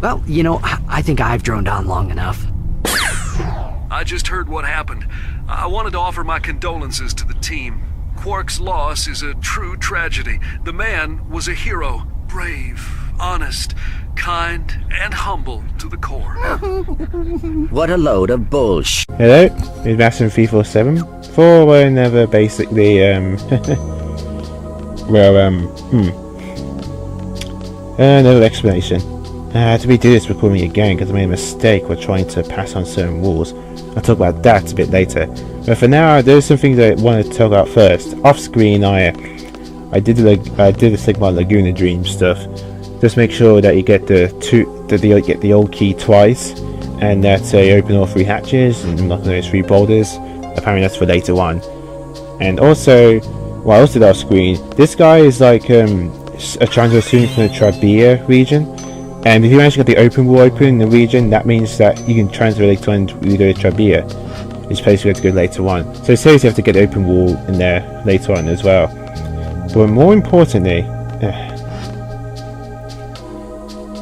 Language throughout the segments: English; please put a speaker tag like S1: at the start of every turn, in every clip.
S1: Well, you know, I think I've droned on long enough.
S2: I just heard what happened. I wanted to offer my condolences to the team. Quark's loss is a true tragedy. The man was a hero. Brave, honest, kind, and humble to the core.
S3: What a load of bullshit.
S4: Hello, it's Master 347. For another basically, another explanation. I had to redo this recording again because I made a mistake while trying to pass on certain rules. I'll talk about that a bit later. But for now, there's some things I wanted to talk about first. Off screen, I did the Sigma Laguna Dream stuff. Just make sure that you get the old key twice, and that you open all 3 hatches and unlock those 3 boulders. Apparently that's for later on. And also, what else did off screen? This guy is like a transfer student from the Trabia region. And if you manage to get the open wall open in the region, that means that you can transfer later on to go to Trabia, which place we have to go later on. So it says you have to get the open wall in there later on as well. But more importantly, I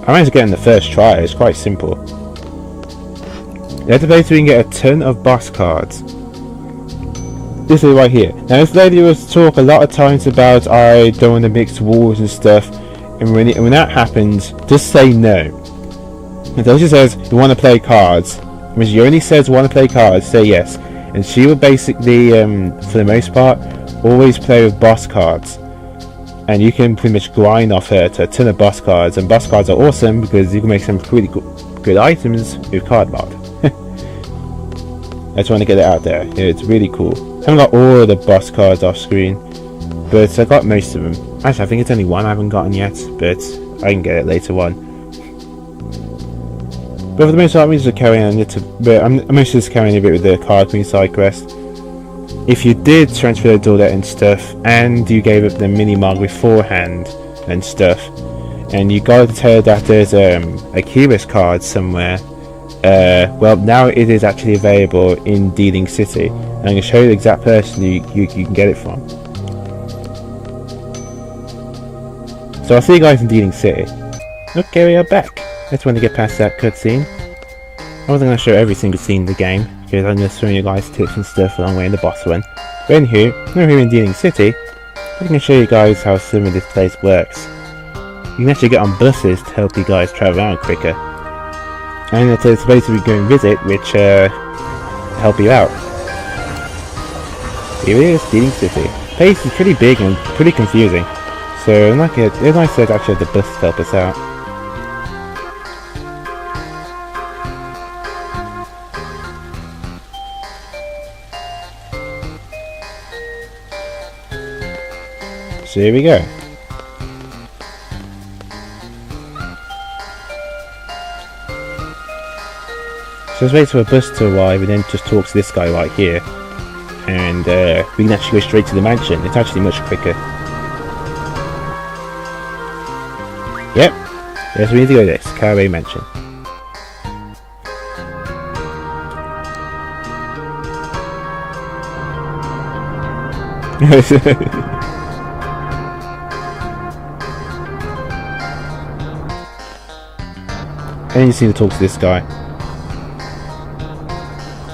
S4: managed to get in the first try. It's quite simple. You have to place so you can get a ton of boss cards. This is right here. Now this lady was talk a lot of times about I don't want to mix walls and stuff. And when that happens, just say no. And so she says, you want to play cards. When she only says want to play cards, say yes. And she will basically, for the most part, always play with boss cards. And you can pretty much grind off her to a ton of boss cards. And boss cards are awesome because you can make some pretty good items with card mod. I just want to get it out there. Yeah, it's really cool. I haven't got all of the boss cards off screen, but I got most of them. Actually, I think it's only one I haven't gotten yet, but I can get it later on. But for the most part, I'm just carrying on I'm mostly just carrying a bit with the card queen side quest. If you did transfer the Dordet and stuff, and you gave up the mini mog beforehand and stuff, and you got to tell that there's a kiros card somewhere, well, now it is actually available in Dealing City. And I'm going to show you the exact person you can get it from. So I'll see you guys in Dealing City. Okay, we are back. I just want to get past that cutscene. I wasn't going to show every single scene in the game, because I'm just showing you guys tips and stuff along the way in the boss one. But anywho, now here in Dealing City, I can show you guys how similar this place works. You can actually get on buses to help you guys travel around quicker. And it's a place we go and visit, which help you out. Here it is, Dealing City. The place is pretty big and pretty confusing. So it's nice to actually have the bus help us out. So here we go. So let's wait for a bus to arrive and then just talk to this guy right here. And we can actually go straight to the mansion. It's actually much quicker. Yep. Yes, we need to go to this. Caraway Mansion. And you just need to talk to this guy.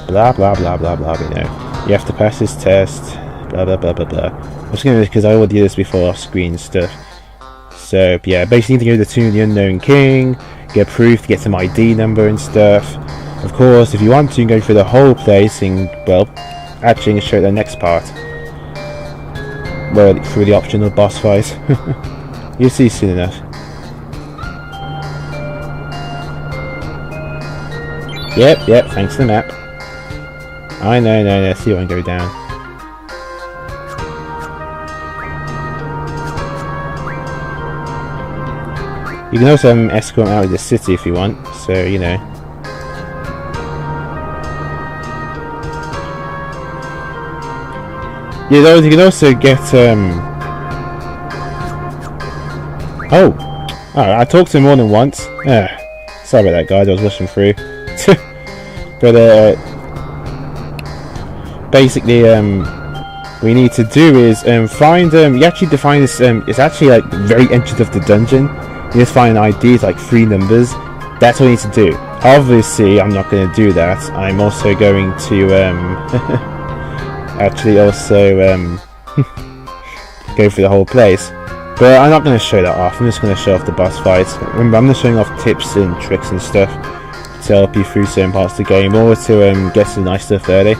S4: Blah blah blah blah blah, you know. You have to pass this test. Blah blah blah blah blah. I'm just gonna, because I already did this before off screen stuff. So yeah, basically you need to go to the Tomb of the Unknown King, get proof to get some ID number and stuff. Of course, if you want to, you can go through the whole place and, well, actually I'm gonna show you the next part. Well, through the optional boss fight. You'll see soon enough. Yep, thanks to the map. I know, see one go down. You can also escort out of the city if you want, so you know. Yeah, you can also get oh, I talked to him more than once. Sorry about that, guys. I was rushing through. But basically, what you need to do is find you actually define this. It's actually like the very entrance of the dungeon. You just find an ID, it's like 3 numbers, That's all you need to do. Obviously, I'm not going to do that. I'm also going to actually also go through the whole place. But I'm not going to show that off. I'm just going to show off the boss fights. Remember, I'm just showing off tips and tricks and stuff to help you through certain parts of the game, or to get some nice stuff early.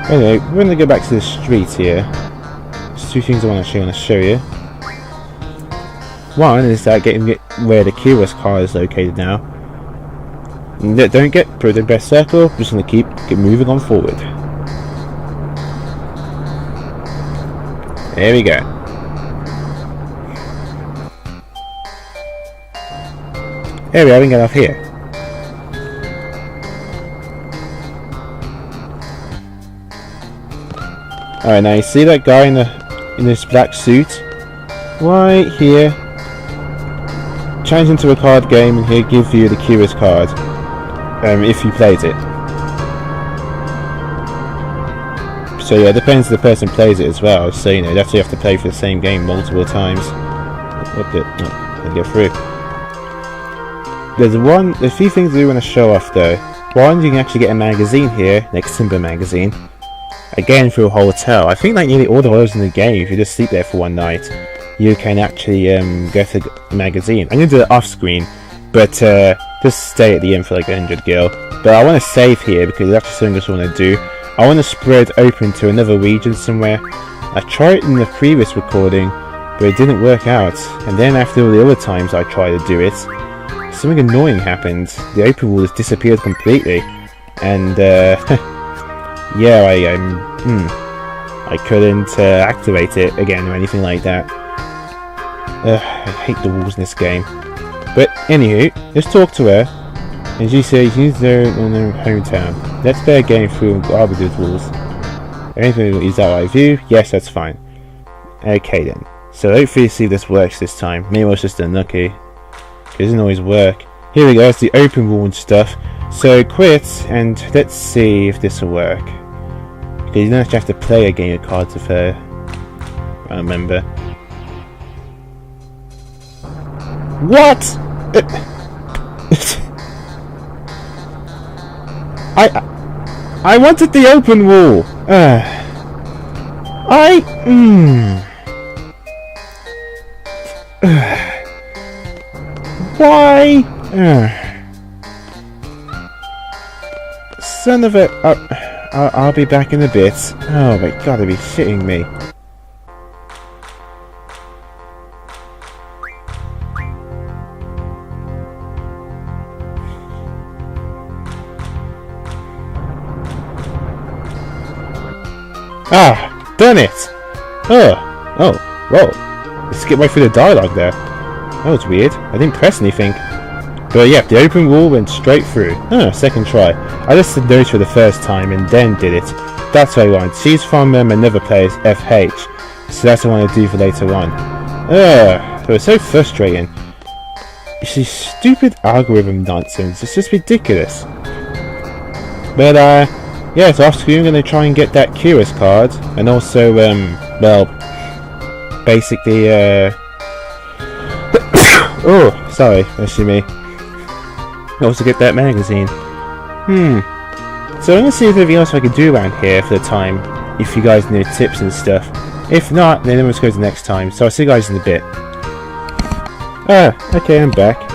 S4: Anyway, we're going to go back to the street here. There's two things I want to show you. One is that getting where the kiros car is located now. Don't get through the best circle. Just going to keep moving on forward. There we go. There we are. We can get off here. Alright, now you see that guy in this black suit? Right here. Change into a card game and he'll give you the kiros card. If you played it. So yeah, it depends if the person plays it as well. So you know, you have to play for the same game multiple times. What the? No, didn't get through. There's a few things I do want to show off though. One, you can actually get a magazine here, next Timber magazine. Again, through a hotel. I think like nearly all the hotels in the game, if you just sleep there for one night, you can actually go to the magazine. I'm going to do it off screen, but just stay at the end for like 100 gil. But I want to save here because that's something I just want to do. I want to spread open to another region somewhere. I tried it in the previous recording, but it didn't work out. And then after all the other times I tried to do it, something annoying happened. The open world has disappeared completely. And yeah, I couldn't activate it again or anything like that. I hate the walls in this game. But anywho, let's talk to her. And she says she's there in her hometown. Let's bear going through Arbiter's walls. Anything is that right view? Yes, that's fine. Okay then. So hopefully see if this works this time. Maybe I was just unlucky. It doesn't always work. Here we go, it's the open wall and stuff. So quit and let's see if this will work. Because you don't actually have to play a game of Cards with her. I remember. What? I wanted the open wall. Why? Son of a... I'll be back in a bit. Oh my god, they'd be shitting me. Ah, done it! Oh, whoa. Let's skip right through the dialogue there. That was weird. I didn't press anything. But yeah, the open wall went straight through. Second try. I just did notes for the first time and then did it. That's what I want. She's from another player's FH. So that's what I want to do for later on. It was so frustrating. It's this stupid algorithm nonsense. It's just ridiculous. But yeah, so off screen I'm going to try and get that kiros card. And also, well, basically, oh, sorry, that's me. Also get that magazine. So I'm going to see if there's anything else I can do around here for the time, if you guys need tips and stuff. If not, then let's go to the next time. So I'll see you guys in a bit. Okay, I'm back.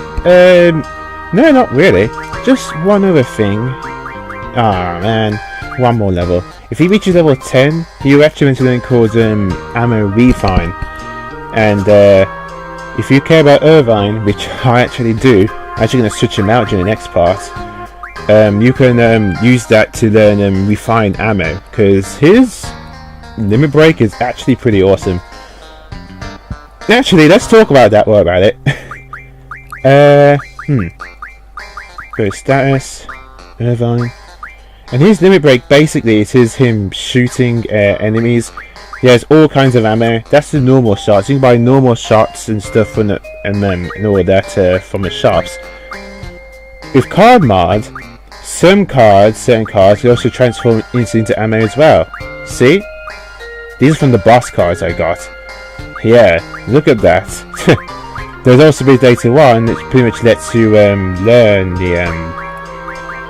S4: No, not really. Just one other thing. Ah, man. One more level. If he reaches level 10, you actually enter something called ammo refine. And if you care about Irvine, which I actually do, I'm actually going to switch him out during the next part. You can use that to learn refine ammo, because his limit break is actually pretty awesome. Actually, let's talk about that. What about it? Go to status, Irvine. And his limit break basically is him shooting enemies. He has all kinds of ammo. That's the normal shots. You can buy normal shots and stuff from the, and all that from the shops. With card mod, certain cards can also transform into ammo as well. See? These are from the boss cards I got. Yeah, look at that. There's also been later one which pretty much lets you learn the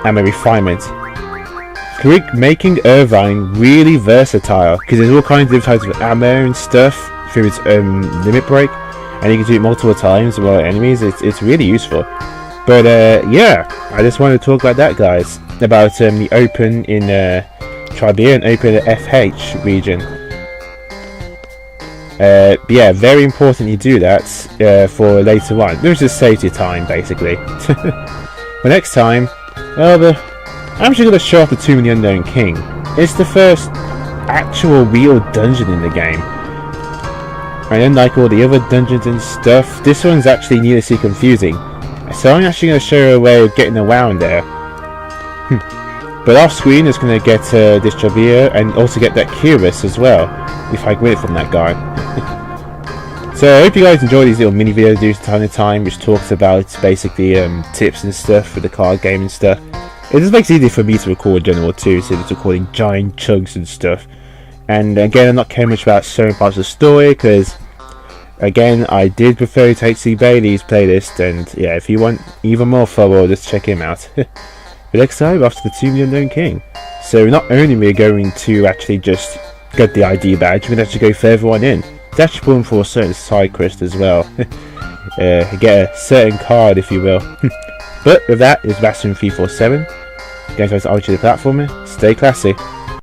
S4: ammo refinement, making Irvine really versatile because there's all kinds of types of ammo and stuff through its limit break, and you can do it multiple times with enemies. It's really useful. But yeah, I just wanted to talk about that, guys, about the open in Tribia and open in the FH region. Yeah, very important you do that for later on. There's just saves your time, basically. But next time, well, I'm actually going to show off the Tomb of the Unknown King. It's the first actual real dungeon in the game. And unlike all the other dungeons and stuff, this one's actually needlessly confusing. So I'm actually going to show you a way of getting around there. But off screen it's going to get this Tribia and also get that kiros as well, if I can win it from that guy. So I hope you guys enjoy these little mini videos I do from time to time, which talks about basically tips and stuff for the card game and stuff. It just makes it easier for me to record general too, so it's recording giant chunks and stuff. And again, I'm not caring much about certain parts of the story, because again, I did prefer to HC Bailey's playlist, and yeah, if you want even more follow, just check him out. But next time, after the Tomb of the Unknown King. So not only are we going to actually just get the ID badge, we're going to actually go further on in. It's actually pulling for a certain side quest as well. Get a certain card, if you will. But with that, it's Bastion 347. Going to the platformer. Stay classy.